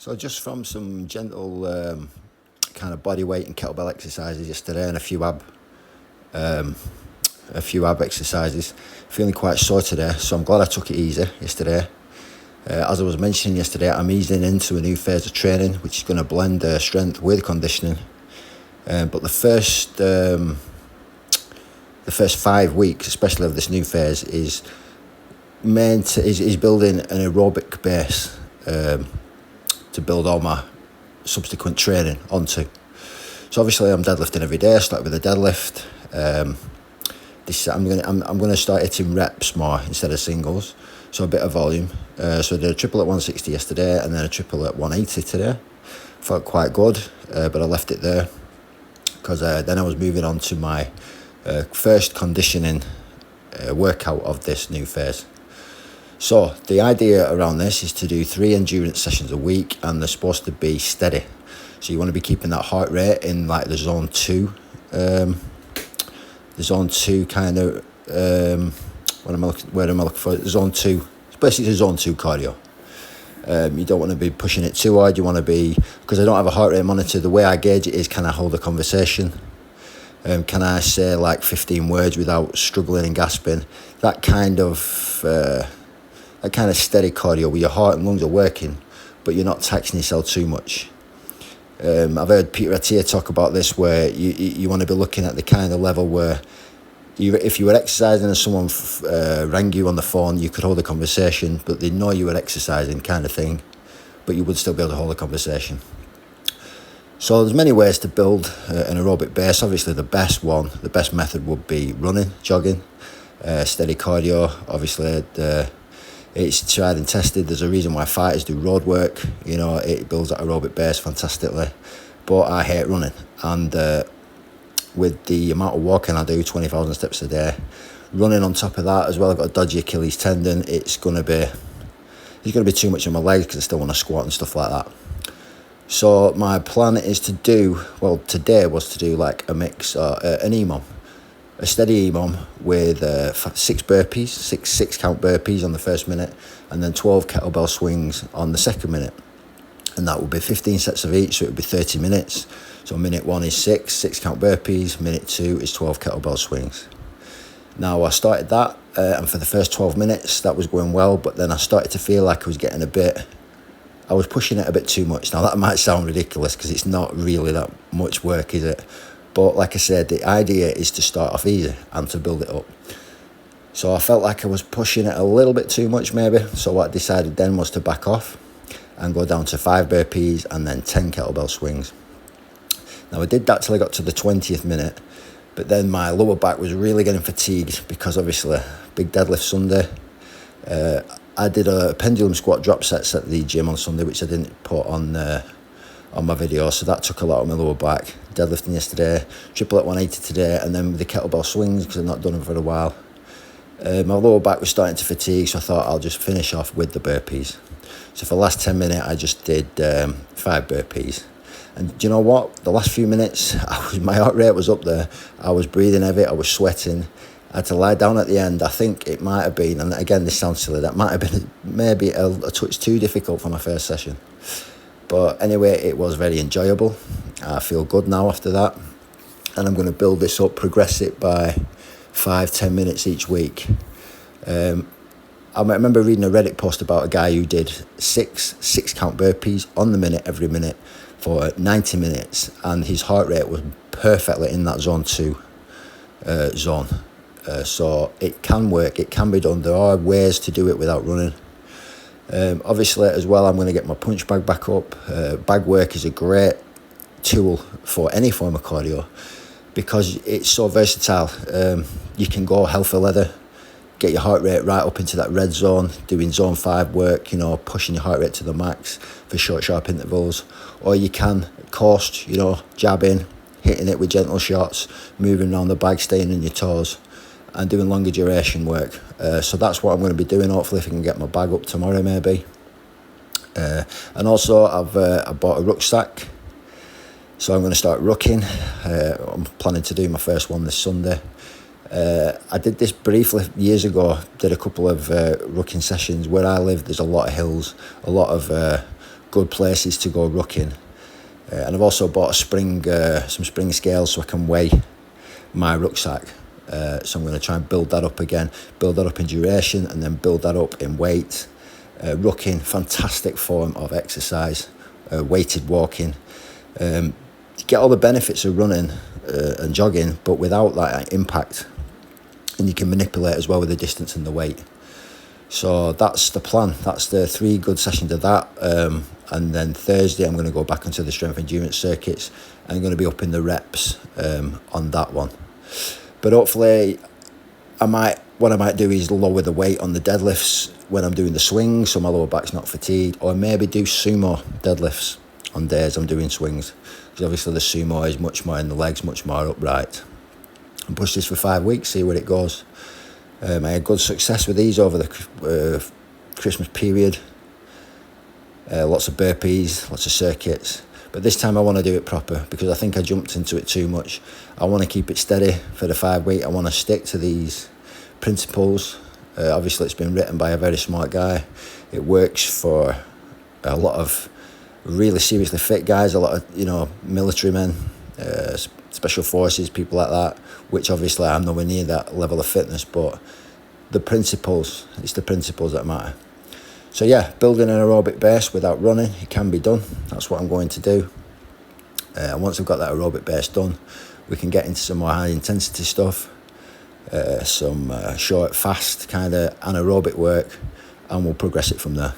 So just from some gentle kind of body weight and kettlebell exercises yesterday, and a few ab exercises. Feeling quite sore today, so I'm glad I took it easy yesterday. As I was mentioning yesterday, I'm easing into a new phase of training, which is going to blend strength with conditioning. But the first 5 weeks, especially of this new phase, is building an aerobic base to build all my subsequent training onto. So obviously I'm deadlifting every day. I started with a deadlift. I'm going to start hitting reps more instead of singles, so a bit of volume. So I did a triple at 160 yesterday, and then a triple at 180 today. Felt quite good, but I left it there because then I was moving on to my first conditioning workout of this new phase. So the idea around this is to do 3 endurance sessions a week, and they're supposed to be steady. So you want to be keeping that heart rate in like the zone 2. The zone 2 kind of, where am I looking for? Zone 2. It's basically a zone 2 cardio. You don't want to be pushing it too hard. You want to be, because I don't have a heart rate monitor, the way I gauge it is, can I hold a conversation? Can I say like 15 words without struggling and gasping? That kind of steady cardio where your heart and lungs are working, but you're not taxing yourself too much. I've heard Peter Attia talk about this, where you want to be looking at the kind of level where if you were exercising and someone rang you on the phone, you could hold a conversation, but they know you were exercising, kind of thing, but you would still be able to hold a conversation. So there's many ways to build an aerobic base. Obviously the best method would be running, jogging, steady cardio. Obviously it's tried and tested. There's a reason why fighters do road work. You know, it builds that aerobic base fantastically. But I hate running, and with the amount of walking I do, 20,000 steps a day, running on top of that as well, I've got a dodgy Achilles tendon. It's going to be too much on my legs because I still want to squat and stuff like that. So my plan is today was to do like a mix, an EMOM. A steady EMOM with 6 burpees, six count burpees on the first minute, and then 12 kettlebell swings on the second minute. And that would be 15 sets of each, so it would be 30 minutes. So minute 1 is 6 count burpees, minute 2 is 12 kettlebell swings. Now I started that, and for the first 12 minutes that was going well, but then I started to feel like I was pushing it a bit too much. Now that might sound ridiculous because it's not really that much work, is it? But like I said, the idea is to start off easy and to build it up. So I felt like I was pushing it a little bit too much maybe. So what I decided then was to back off and go down to 5 burpees and then 10 kettlebell swings. Now I did that till I got to the 20th minute, but then my lower back was really getting fatigued because obviously big deadlift Sunday. I did a pendulum squat drop sets at the gym on Sunday, which I didn't put on my video, so that took a lot of my lower back. Deadlifting yesterday, triple at 180 today, and then with the kettlebell swings, because I've not done them for a while, my lower back was starting to fatigue, so I thought I'll just finish off with the burpees. So for the last 10 minutes I just did 5 burpees, and do you know what, the last few minutes my heart rate was up there, I was breathing heavy, I was sweating, I had to lie down at the end. I think it might have been, and again this sounds silly, that might have been maybe a touch too difficult for my first session. But anyway, it was very enjoyable. I feel good now after that. And I'm going to build this up, progress it by 5-10 minutes each week. I remember reading a Reddit post about a guy who did 6 count burpees on the minute, every minute, for 90 minutes. And his heart rate was perfectly in that zone 2 zone. So it can work, it can be done. There are ways to do it without running. Obviously as well, I'm going to get my punch bag back up. Bag work is a great tool for any form of cardio because it's so versatile. You can go hell for leather, get your heart rate right up into that red zone, doing zone 5 work, you know, pushing your heart rate to the max for short, sharp intervals. Or you can coast, you know, jabbing, hitting it with gentle shots, moving around the bag, staying on your toes, and doing longer duration work. So that's what I'm going to be doing, hopefully if I can get my bag up tomorrow maybe. And also I bought a rucksack, so I'm going to start rucking. I'm planning to do my first one this Sunday. I did this briefly years ago, did a couple of rucking sessions. Where I live there's a lot of hills, a lot of good places to go rucking. And I've also bought some spring scales so I can weigh my rucksack. So I'm going to try and build that up again, build that up in duration, and then build that up in weight. Rucking, fantastic form of exercise. Weighted walking. You get all the benefits of running and jogging, but without that impact. And you can manipulate as well with the distance and the weight. So that's the plan. That's the 3 good sessions of that. And then Thursday, I'm going to go back into the strength endurance circuits. I'm going to be up in the reps on that one. But hopefully, what I might do is lower the weight on the deadlifts when I'm doing the swings, so my lower back's not fatigued, or maybe do sumo deadlifts on days I'm doing swings, because obviously the sumo is much more in the legs, much more upright. And push this for 5 weeks, see where it goes. I had good success with these over the Christmas period. Lots of burpees, lots of circuits. But this time I want to do it proper, because I think I jumped into it too much. I want to keep it steady for the 5 week. I want to stick to these principles. Obviously it's been written by a very smart guy. It works for a lot of really seriously fit guys, a lot of military men, special forces, people like that, which obviously I'm nowhere near that level of fitness, but it's the principles that matter. So yeah, building an aerobic base without running, it can be done. That's what I'm going to do. And once I've got that aerobic base done, we can get into some more high intensity stuff, some short, fast kind of anaerobic work, and we'll progress it from there.